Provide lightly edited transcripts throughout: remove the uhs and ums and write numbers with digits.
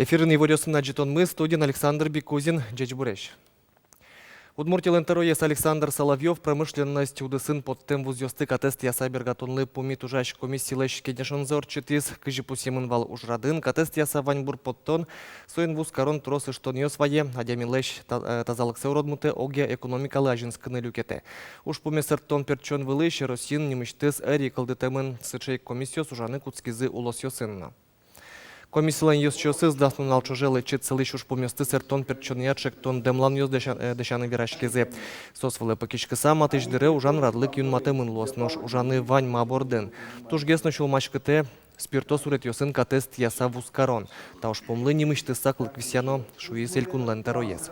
Эфирный вырёсын аджитон мы, студент Александр Бекузин, Джечбуреш. Удмуртилен тароес Александр Соловьев промышленность удысын под тем вузёсты катест яса бергатонлы пуми тужащ комиссиялэш кедешонзор читис кыжи пусимын вал ужрадын катест яса ваньбур подтон соин вуз корон тросы штоньёс вае адямилэш тазалык сеуродмуте оге экономикалы ажинскыны люкете. Уж пумесыртон перчон вылыш росин немыштыз эри кылдытемын сычей комиссиос ужаны куцкизы улосёсынна. Комиссиялан йосчосы сдаснун алчужелы читсылыш уж поместы сертон перчоньячек тон демлан йос дешаны вирашкезе. Сосвалы пакичкыса матыждыры ужан радлык юнматымын лоснош ужаны вань мабордын. Тужгесно чулмачкыте спиртос урет йосын катест яса вускарон. Та уж помлы немышты саклык висяно шуис элькунлен тароес.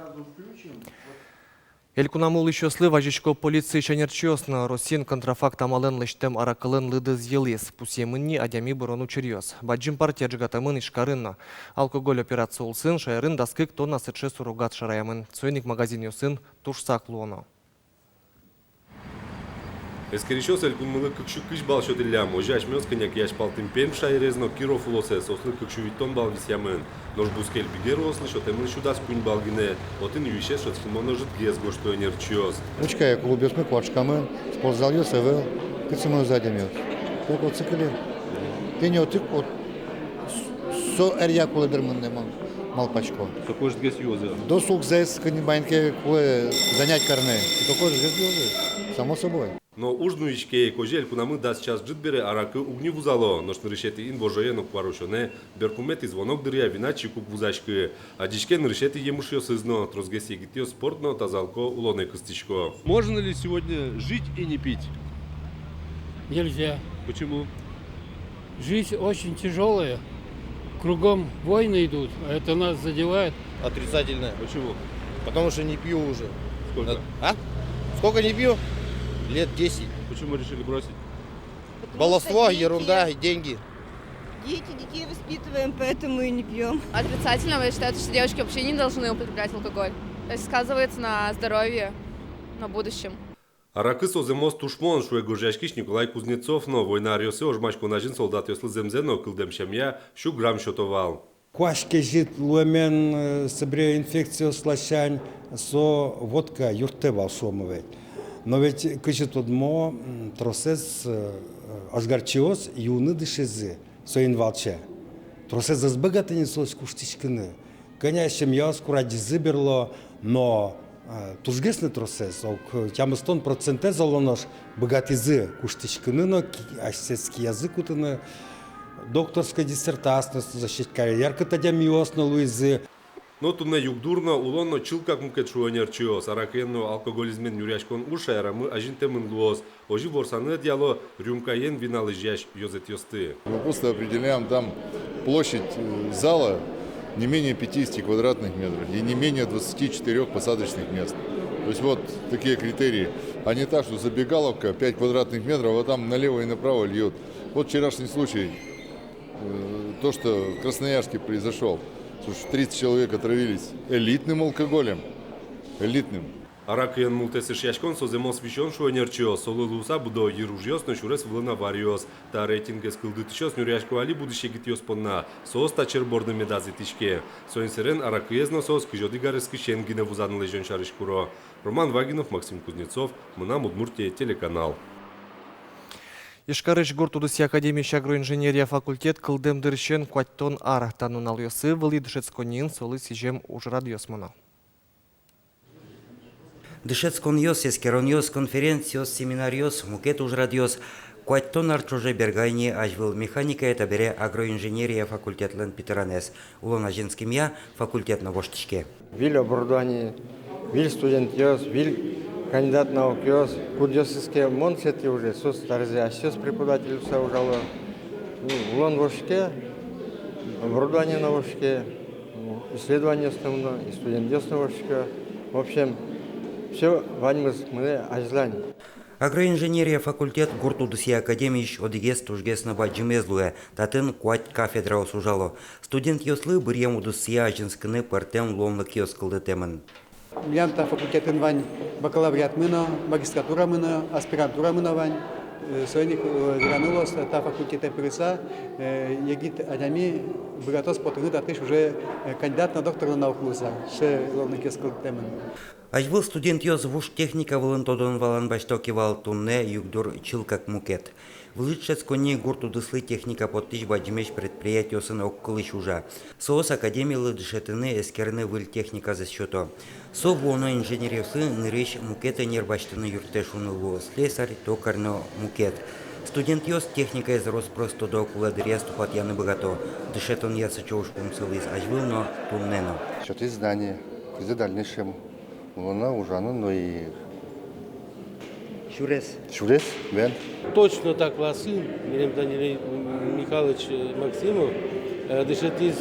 Элькунамул еще слы важичко полиции чанерчёсно росин контрафакт амален лыштем аракылын лыды зъелис. Пусемынни адями борону черьёс. Баджим партия джигатамын ишкарынна. Алкоголь операция улсын шайрын даскык тонна сыче суругат шараямын. Цойник магазин йосын тушсак луоно. Эскерещос элькунмылы кыкшу кыш бал шөтіллям. Ожаш мёс кыняк яш палтын пен шайрезно киров улосе сослы кыкшу виттон бал висямын. Нож бускель бигер ослы шотемын шудас кунь балгине. Отын юишес шотхимоно жит гез гошто энерчиос. Учкая клубёс мы квачкамы, спортзал ёс эвел, кыцымын задем ёс. Тек от цикли. Тени от от со эрья кулы дырмын малпачко. Такой же гез юзы. До сук зэс канибайнке кулы занять карне. Такой же гез ёзы. Само собой. Но ужну ичке кожель кунамы даст час джитбере аракы угни вузало. Нош решети ин божоено кварушоне беркумети звонок дыря виначи кук вузачкы. А дичке решети емушьё сызно трозгес егитьё спортно тазалко улоне кыстичко. Можно ли сегодня жить и не пить? Нельзя. Почему? Жизнь очень тяжелая. Кругом войны идут, а это нас задевает. Отрицательное. Почему? Потому что не пью уже. Сколько? А? Сколько не пью? Лет 10. Почему решили бросить? Баловство, ерунда, деньги. Детей воспитываем, поэтому и не пьем. Отрицательно, я считаю, что девочки вообще не должны употреблять алкоголь. То есть сказывается на здоровье, на будущем. Аракы соземос тушмон шуего жашкиш Николай Кузнецов, но война рёсы ожмачко нажин солдат ёслы земзено кылдем шемья шу грамм шотовал. Квашке жит луэмен собре инфекцию слащань со водка юрте волшомовой. Но ведь кычет одмо тросез ажгарчиос юны дышезы соин волче. Тросез азбагатани сос куштичкины. Конечно, я скуради зыберло, но тужгесный тросез, тямыстон проценте залонош богатизы куштичкины, но асетский язык утыны докторская диссертация защиткая, ярко-то дямиос на луизы. Но тут на юг дурно, улонно чилкак мукет шуанерчиос, аракенно алкоголизмен юряшкон ушайрамы ажинтемын луос, ожи ворсаны дьяло рюмкаен виналы жяш йозет ёсты. Мы просто определяем там площадь зала не менее 50 квадратных метров и не менее 24 посадочных мест. То есть вот такие критерии, а не так, что забегаловка 5 квадратных метров, а там налево и направо льет. Вот вчерашний случай, то, что в Красноярске произошел. 30 человек отравились элитным алкоголем. Элитным. Аракыен мултесыш яшкон соземос вишон шуанерчиос, солы луса будо еружьос, но шурес влына вариос. Та рейтингес кылдытычос нюряшко али будущее гитьос понна. Сос тачер борды медази тичке. Соин сирен аракыезно сос кыжоди гарески шенгине вузаны лежон шарышкуро. Роман Вагинов, Максим Кузнецов, Мынам Удмуртия, телеканал. Ишкарыш гуртудыси академия агроинженерия факультет кылдем дырщен куаттон ар танунал йосы вылы дышецконин солы сижем ужрад йосмона. Дышецкон йос, эскерон йос, конференциос, семинарьос, мукет ужрад йос, куаттон ар чуже бергайни ажвыл механика это бере агроинженерия факультетлен питеранес. Улона женским я факультет на воштичке. Виль оборудование, виль студент йос, виль кандидат наук йос, кудьосыске монсети уже, сос тарзе, а сейчас преподаватель все ужало. Улон вошке, оборудование на вошке, исследование основное, и студент йос на вошке. В общем, все ваньмыз мы ажлань. Агроинженерия факультет гуртудыси академич одигес тужгес на баджимезлуе, татын куать кафедра осужало. Студент йослы бырьем удыси ажинскыны партем ломлык йос кылдытемын. Лянта факультет инвань бакалавриат мына, магистратура мына, аспирантура мына вань. Сойник вернулась та факультета ПРСА, егит адами богатос потом датыш уже кандидат на доктора наук луза, ше главный скалтемен. Ажвыл студент йоз вуш техника вылын тодон валан баштоки вал тунне югдур чилкак мукет. Вылычец кони гуртудыслы техника подтыш баджимеш предприятиосын оккылыш ужа. Соос академиялы дышетыны эскерны выл техника за счето. Со воно инженериясы нырыш мукета нербаштыны юртешунылу слесарь токарно мукет. Студент йоз техника из Роспросто до куладыря ступат яны богато. Дышетон ясы чоуш пунцелыс ажвыл, но туннено. Что-то издание, из дальнейшем. Луна ужану, но и Шурес. Шурес, вен. Точно так Василь, Данилий Михайлович Максимов, дышатись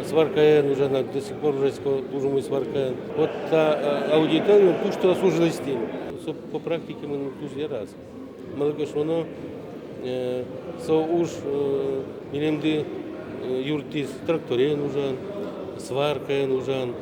сваркаен уже до сих пор уже мы сваркаен. Вот та аудитория, ту, что служила с тем. По практике мы тут я раз. Молодежь, оно со уж милемды юртис тракторен ужан, сваркаен ужан,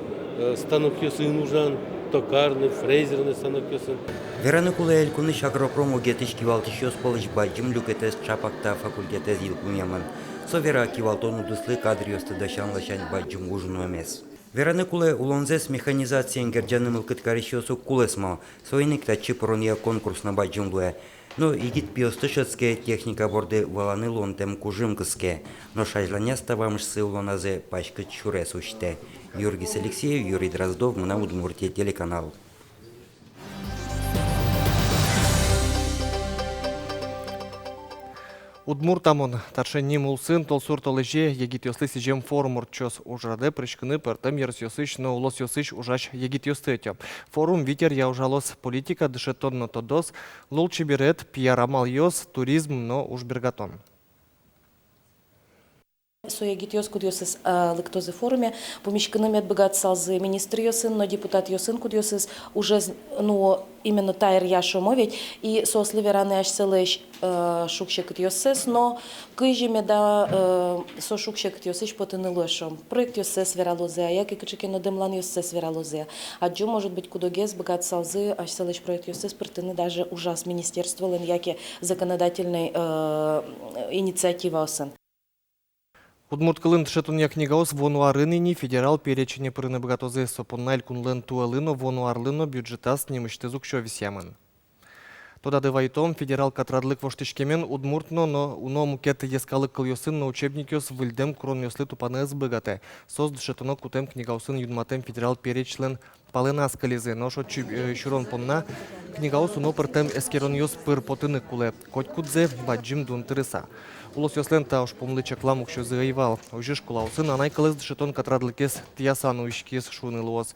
станок ясын ужан. Токарный, фрезерный станок ясын. Вераны кулай элькуныш агропрому гетыш кивалтышёс полыш баджим люкетес чапакта факультетез йылкуньяман. Со вера кивалтону дыслы кадриосты дашанлашань баджим ужину эмес. Вераны кулай улонзес механизациян герджаным ылкыткарышёсу кулесмо. Сойник тачи поронья конкурс на баджим дуэ. Но игит пиостышецке техника борды валаны лонтем кужимкыске. Но шайжланя ставамшсы улоназе пачкать чурес учте. Юрий Алексеев, Юрий Дроздов, мы на Удмуртия телеканал. Удмуртамон таршенни мулсын толсур толеже егит йосы сижем форум урчос ужраде пришкыны пертем ерсьосыш но улос йосыш ужаш егит йостетё. Форум витер я ужалос политика дышетонно тодос лолчи берет пиарамал йос туризм но уж бергатон. Соегит йос кудьосыз лектозе форуме, помещкаными отбегать салзы министр йосын, но депутат йосын кудьосыз уже, ну, именно тайр яшо мовить, и сосли вераны аж селыш шукшек йосыз, но кыжиме да со шукшек йосыш потыны лошом. Проект йосыз вералозе, а як и кычекино дымлан йосыз вералозе. А джо может быть кудогез бегать салзы аж селыш проект йосыз пертыны даже ужас министерства лен яки законодательной инициатива осын. Удмурткалын тшетуния книгаос вонуарыныни федерал перечине прыны богатозе сопунналь кунлен туалыно вонуарлыно бюджетас немыштезук шовисямын. Тода девайтом федерал катрадлык воштышкемен удмуртно, но уно мукеты ескалык кыльосын на учебникёс выльдем кронёслы тупанез быгате. Соз дшетуно кутем книгаосын юдматем федерал перечлен паленас кализе, но шо чурон понна книгаос уно пыртем эскеронёс пыр потыны куле, коть кудзе баджим дунтырыса. Улос йослента уж помлыча кламук що заивал. Ужиш кулаусын анай кылыз дшетон катрадлыкес тиясану ишкес шунылуос.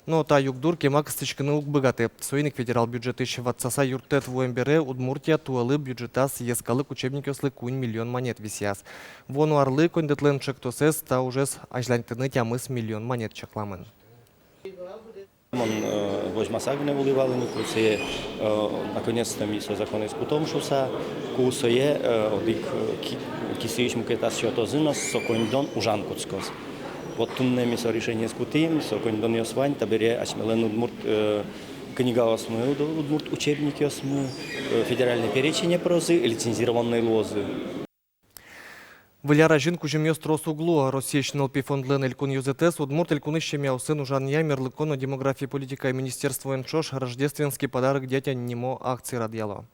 Но та югдур кемак стычканы укбыгаты. Сойник федерал бюджеты ватсаса юртет в УМБР Удмуртия туалы бюджетас ескалык учебник ёслы кунь миллион монет висяс. Вону арлы кондетлен чектосес та ужес ажлантыны тямыс миллион монет чакламын. Возьмасагне воливали на курсі, наконец-то місо закони з кутом шуса, курсоє одик кисіч мукета сьотозинос сокондон ужанкутскос. Вот тунне місо рішення з кутим, сокондон йосвань, табере ачмелен удмурт книга осмы, удмурт учебник осмы, федеральное перечень прозы, лицензированные лозы. Виляра жінку жем'єс тросуглу, російщин ЛП-фондлен Елькун ЮЗТС, Удмурт Елькуны щемя усын ужан ямер лыконо демографии политика и Министерство НЧОШ рождественский подарок детям немо акции радиало.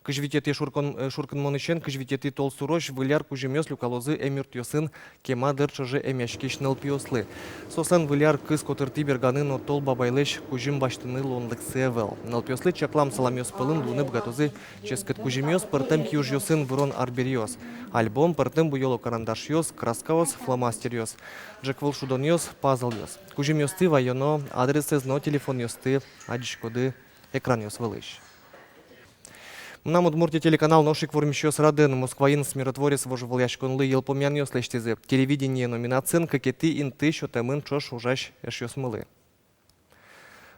Кыжвитети шуркан монышен, кыжвитети тол сурош, виляр кужемёс люкалозы эмирт йосын, кема дырчыжы эмяшкиш нылпиослы. Сослен виляр кыз котырти берганы, но тол бабайлеш кужим баштыны лондык севел. Нылпиослы чаклам саламёс пылын луны бгатозы, ческет кужемёс пыртем киуж йосын вырон арберьёс. Альбом пыртем буйоло карандаш йос, краскаос, фломастер йос. Джеквол шудон йос, пазл йос. Кужемёсты вайоно, адресез, но телефон йосты, адишкоды, экран йос вылыш. Нам Удмуртия телеканал ношик вормищёс раден Москваин смиротворец вожевал яшконлы елпомян ёслештезе. Телевидение номинацин какеты инты шотемын чош ужаш эшёс мылы.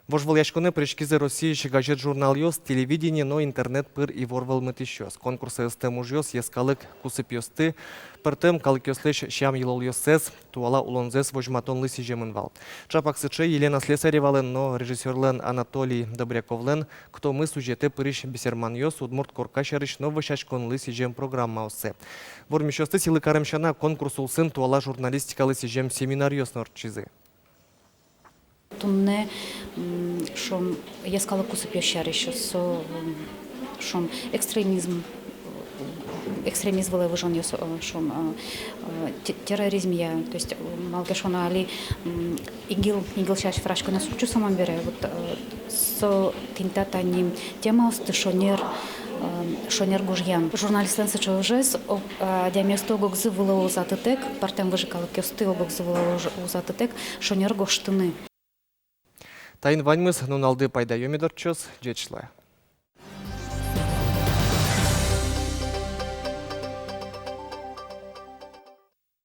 Вожвал яшконе пришкизе России газет журнал йос, телевидение, но интернет пыр и ворвал мытищос. Конкурсы эстем уж йос, ескалык кусып йосты, пыртым калык йослеш щам елол йосес, туала улонзес вожматон лыси жемынвал. Чапак сыче Елена Слесаревален, но режиссерлен Анатолий Добряковлен, кто мы сюжеты пырищ бисерман йос, удмурт коркашарыш, но вышачкон лыси жем программа осе. Вормищосты силы карымшана конкурс улсын туала журналистика лыси жем семинар йос норчизы. Тунне, шом я сказала кусып еще шом экстремизм выжен я шом терроризм я, то есть малгашона али игил шаш фрашка на сучу самом бере вот со тинтата ним тема остышонер шонер гужьян. Журналистен сычу жез, диаместо гогзы выло узатытек, партем выжикала кёсты гогзы выло узатытек, шонер гоштыны. Тайын ваньмыз нуналды пайда йомедорчос, жетшлая.